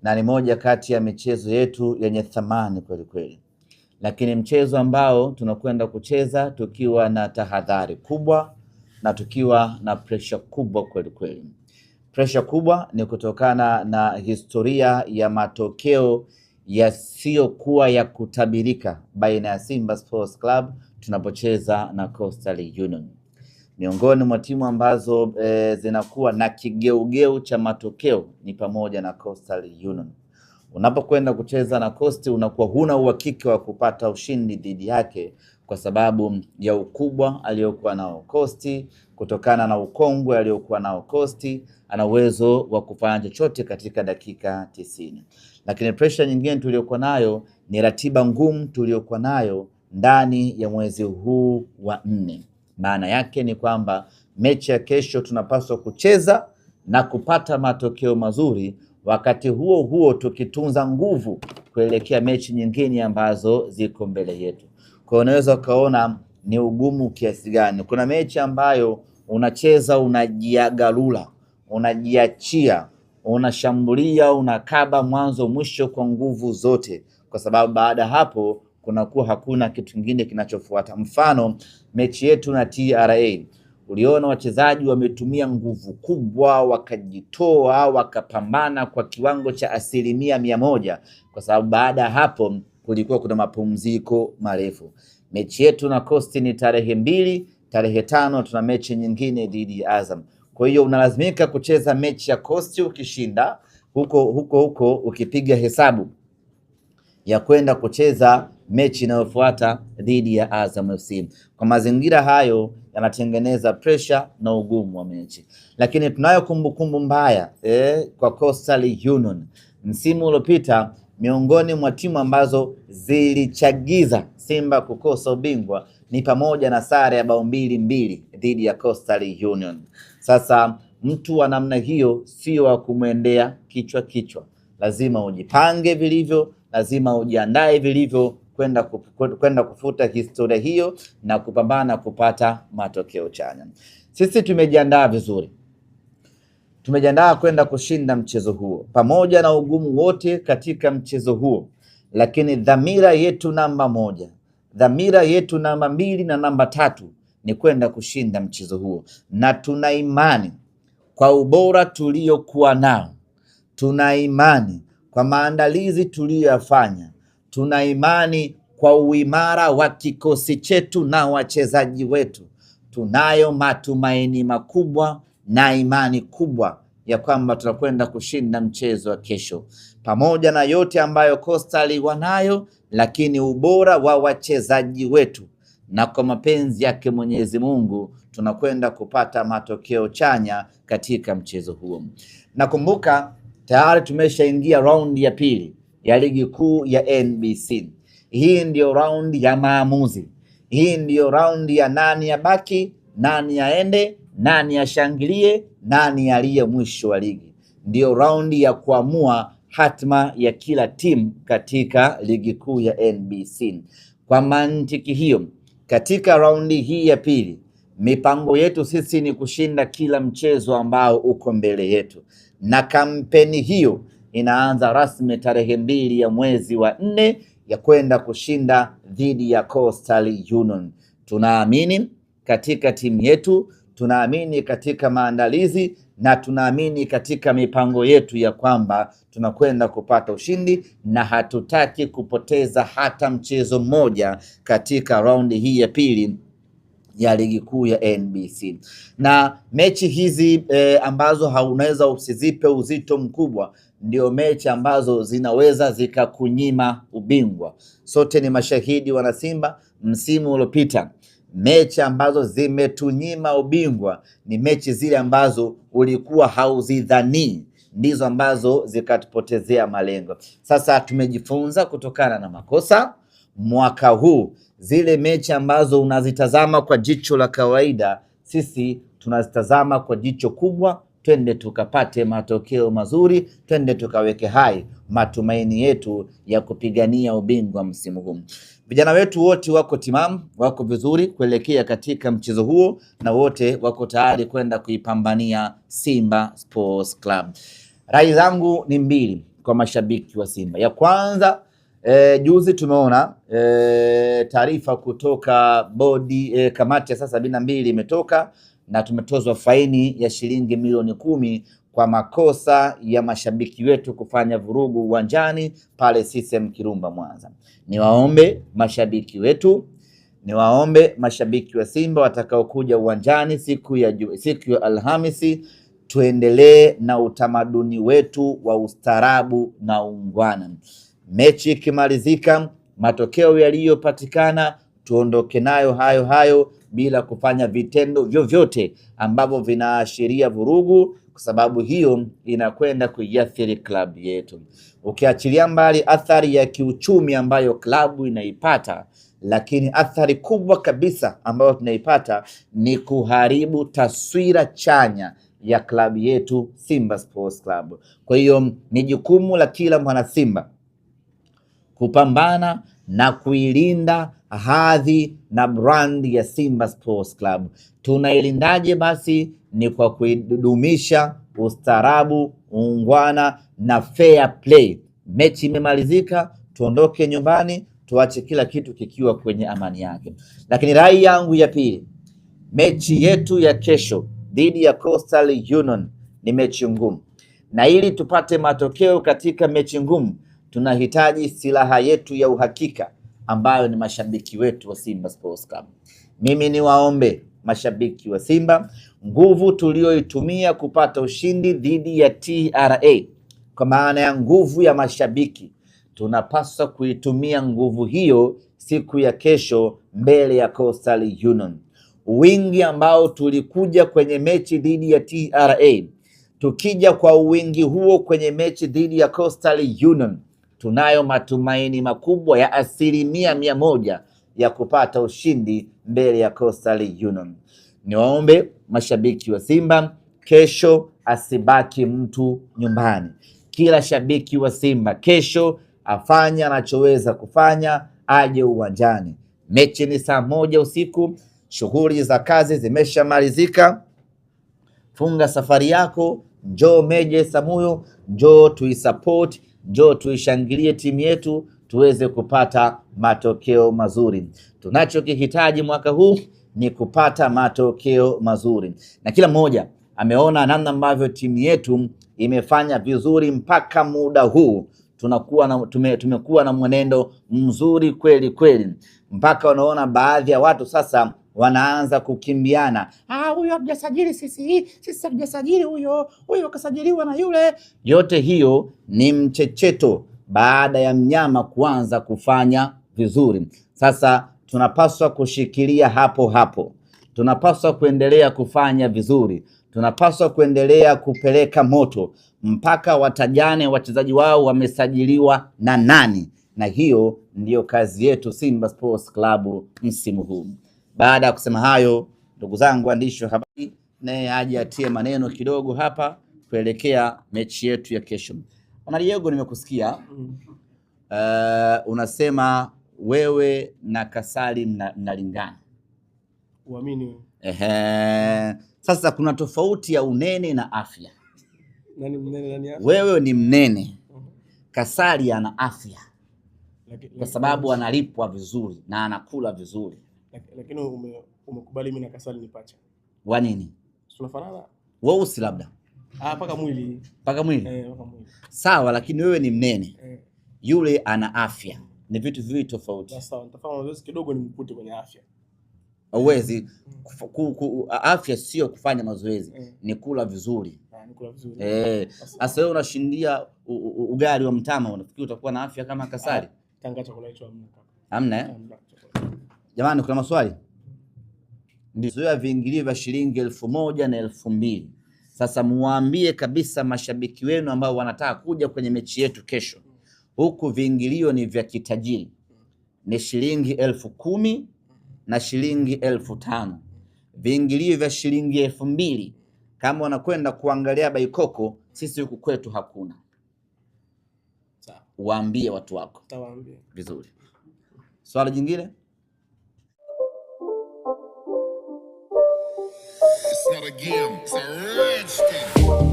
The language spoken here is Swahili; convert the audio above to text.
na ni moja kati ya michezo yetu yenye thamani kweli kweli, lakini mchezo ambao tunakwenda kucheza tukiwa na tahadhari kubwa na tukiwa na pressure kubwa kweli kweli. Pressure kubwa ni kutokana na historia ya matokeo yasiyokuwa ya kutabirika baina ya Simba Sports Club tunapocheza na Coastal Union. Miongoni mwa timu ambazo zinakuwa na kigeugeu cha matokeo ni pamoja na Coastal Union. Unapokwenda kucheza na Coast unakuwa huna uhakika wa kupata ushindi dhidi yake kwa sababu ya ukubwa aliyokuwa nao Coast, kutokana na ukongwe aliyokuwa nao Coast, ana uwezo wa kufanya chochote katika dakika 90. Lakini pressure nyingine tuliyokuwa nayo ni ratiba ngumu tuliyokuwa nayo ndani ya mwezi huu wa 4. Maana yake ni kwamba mechi ya kesho tunapaswa kucheza na kupata matokeo mazuri, wakati huo huo tukitunza nguvu kuelekea mechi nyingine ambazo ziko mbele yetu. Kwa unaweza ukaona ni ugumu kiasi gani. Kuna mechi ambayo unacheza unajiagalula, unajiachia, unashambulia, unakaba mwanzo mwisho kwa nguvu zote, kwa sababu baada hapo kunakuwa hakuna kitu kingine kinachofuata. Mfano mechi yetu na TRA, uliona wachezaji wametumia nguvu kubwa, wakajitoa, wakapambana kwa kiwango cha 100%, kwa sababu baada hapo kulikuwa kuna mapumziko marefu. Mechi yetu na Coast ni tarehe 2, tarehe 5 tuna mechi nyingine dhidi ya Azam. Kwa hiyo unalazimika kucheza mechi ya Coast ukishinda, huko ukipiga hesabu ya kwenda kucheza mechi inayofuata dhidi ya Azam FC. Kwa mazingira hayo yanatengeneza pressure na ugumu wa mechi. Lakini tunayo kumbukumbu mbaya kwa Coastal Union. Msimu uliopita miongoni mwa timu ambazo zilichagiza Simba kukosa ubingwa ni pamoja na sare ya bao 2-2 dhidi ya Coastal Union. Sasa mtu wa namna hiyo sio wa kumwendea kichwa. Lazima ujipange vilivyo, lazima ujiandae vilivyo kwenda kufuta historia hiyo na kupambana kupata matokeo chanya. Sisi tumejiandaa vizuri. Tumejiandaa kwenda kushinda mchezo huo pamoja na ugumu wote katika mchezo huo, lakini dhamira yetu namba 1, dhamira yetu namba 2 na namba 3 ni kwenda kushinda mchezo huo, na tuna imani kwa ubora tuliokuwa nao, tuna imani kwa maandalizi tuliyoyafanya, tuna imani kwa uimara wa kikosi chetu na wachezaji wetu. Tunayo matumaini makubwa na imani kubwa ya kwamba tutakwenda kushinda mchezo wa kesho, pamoja na yote ambayo Coastal wanayo, lakini ubora wa wachezaji wetu na kwa mapenzi yake Mwenyezi Mungu tunakwenda kupata matokeo chanya katika mchezo huo. Nakumbuka tayari tumeshaingia raundi ya 2 ya ligi kuu ya NBC. Hii ndio raundi ya maamuzi. Hii ndio raundi ya nani abaki, nani aende, nani ashangilie, nani aliye mwisho wa ligi. Ndio raundi ya kuamua hatma ya kila timu katika ligi kuu ya NBC. Kwa mantiki hiyo, katika raundi hii ya 2, mipango yetu sisi ni kushinda kila mchezo ambao uko mbele yetu, na kampeni hiyo inaanza rasmi tarehe 2 ya mwezi wa 4 ya kwenda kushinda dhidi ya Coastal Union. Tunaamini katika timu yetu, tunaamini katika maandalizi na tunaamini katika mipango yetu ya kwamba tunakwenda kupata ushindi, na hatutaki kupoteza hata mchezo mmoja katika raundi hii ya 2 ya ligi kuu ya NBC. Na mechi hizi ambazo haunaweza usizipe uzito mkubwa ndio mechi ambazo zinaweza zikakunyima ubingwa. Sote ni mashahidi wana Simba, msimu uliopita mechi ambazo zimetunyima ubingwa ni mechi zile ambazo ulikuwa hauzidhani, ndizo ambazo zikatupotezea malengo. Sasa tumejifunza kutokana na makosa mwaka huu. Zile mechi ambazo unazitazama kwa jicho la kawaida, sisi tunazitazama kwa jicho kubwa. Twende tukapate matokeo mazuri, twende tukaweke hai matumaini yetu ya kupigania ubingwa msimu huu. Vijana wetu wote wako timamu, wako vizuri kuelekea katika mchezo huo, na wote wako tayari kwenda kuipambania Simba Sports Club. Rai zangu ni mbili. kwa mashabiki wa Simba. Ya kwanza, juzi tumeona taarifa kutoka bodi kamati ya saa 72 imetoka na tumetozwa faini ya shilingi milioni 10 kwa makosa ya mashabiki wetu kufanya vurugu uwanjani pale CCM Kirumba Mwanza. Niwaombe mashabiki wetu, niwaombe mashabiki wa Simba watakaokuja uwanjani siku ya Alhamisi, tuendelee na utamaduni wetu wa ustaarabu na ungwana. Mechi ikimalizika, matokeo yaliyopatikana tuondoke nayo hayo hayo bila kufanya vitendo vyovyote ambavyo vinaashiria vurugu, kwa sababu hiyo inakwenda kuiathiri klabu yetu. Ukiachilia mbali athari ya kiuchumi ambayo klabu inaipata, lakini athari kubwa kabisa ambayo tunaipata ni kuharibu taswira chanya ya klabu yetu Simba Sports Club. Kwa hiyo ni jukumu la kila mwana Simba kupambana na kuilinda hadhi na brand ya Simba Sports Club. Tunailindaje? Basi ni kwa kuidumisha ustaarabu, ungwana na fair play. Mechi imemalizika, tuondoke nyumbani, tuache kila kitu kikiwa kwenye amani yake. Lakini rai yangu ya pili, mechi yetu ya kesho dhidi ya Coastal Union ni mechi ngumu, na ili tupate matokeo katika mechi ngumu tunahitaji silaha yetu ya uhakika ambayo ni mashabiki wetu wa Simba Sports Club. Mimi niwaombe mashabiki wa Simba, nguvu tulioitumia kupata ushindi dhidi ya TRA, kwa maana ya nguvu ya mashabiki, tunapaswa kuitumia nguvu hiyo siku ya kesho mbele ya Coastal Union. Wingi ambao tulikuja kwenye mechi dhidi ya TRA, tukija kwa wingi huo kwenye mechi dhidi ya Coastal Union, tunayo matumaini makubwa ya 100% ya kupata ushindi mbele ya Coastal Union. Niwaombe mashabiki wa Simba, kesho asibaki mtu nyumbani. Kila shabiki wa Simba kesho afanye anachoweza kufanya, aje uwanjani. Mechi ni saa 1 usiku, shughuli za kazi zimeshamalizika. Funga safari yako, njoo Meja Samuyo, njoo tuisupport, njoo tuishangilie timu yetu tuweze kupata matokeo mazuri. Tunachokihitaji mwaka huu ni kupata matokeo mazuri, na kila mmoja ameona namna ambavyo timu yetu imefanya vizuri mpaka muda huu. Tumekuwa na mwenendo mzuri kweli kweli, mpaka wanaona baadhi ya watu sasa wanaanza kukimbiana. Huyo hajasajili sisi hajasajili huyo kasajiliwa na yule. Yote hiyo ni mchecheto baada ya mnyama kuanza kufanya vizuri. Sasa tunapaswa kushikilia hapo hapo, tunapaswa kuendelea kufanya vizuri, tunapaswa kuendelea kupeleka moto mpaka watajane wachezaji wao wamesajiliwa na nani, na hiyo ndiyo kazi yetu Simba Sports Club msimu huu. Baada ya kusema hayo, ndugu zangu waandishi wa habari, naye aje atie maneno kidogo hapa kuelekea mechi yetu ya kesho. Bwana Diego, nimekusikia unasema wewe na Kasali mnalingana. Uamini? Sasa kuna tofauti ya unene na afya. Nani mnene nani afya? Wewe ni mnene. Kasali ana afya. Kwa sababu analipwa vizuri na anakula vizuri. Lakini umekubali mimi na Kasali ni pacha. Wa nini? Tunafanana? Weusi labda. Paka mwili. Paka mwili? Paka mwili. Sawa, lakini wewe ni mnene. Yule ana afya. Ni vitu viwili tofauti. Sawa, nitafanya mazoezi kidogo nimkute kwenye afya. Uwezi afya sio kufanya mazoezi, ni kula vizuri. Nikula vizuri. Sasa wewe unashindia ugali wa mtama, unafikiri utakuwa na afya kama Kasali? Tanga chakula hicho hamna. Jamani, kuna maswali? Ndio ya viingilio vya shilingi 1000 na 2000. Sasa muambie kabisa mashabiki wenu ambao wanataka kuja kwenye mechi yetu kesho, huku viingilio ni vya kitajiri, ni shilingi 10,000 na shilingi 5,000. Viingilio vya shilingi 2,000 kama wanakwenda kuangalia Baikoko, sisi huku kwetu hakuna. Sawa. Waambie watu wako. Tawaambia. Vizuri. Swali jingine? It's not a game, it's a rich thing.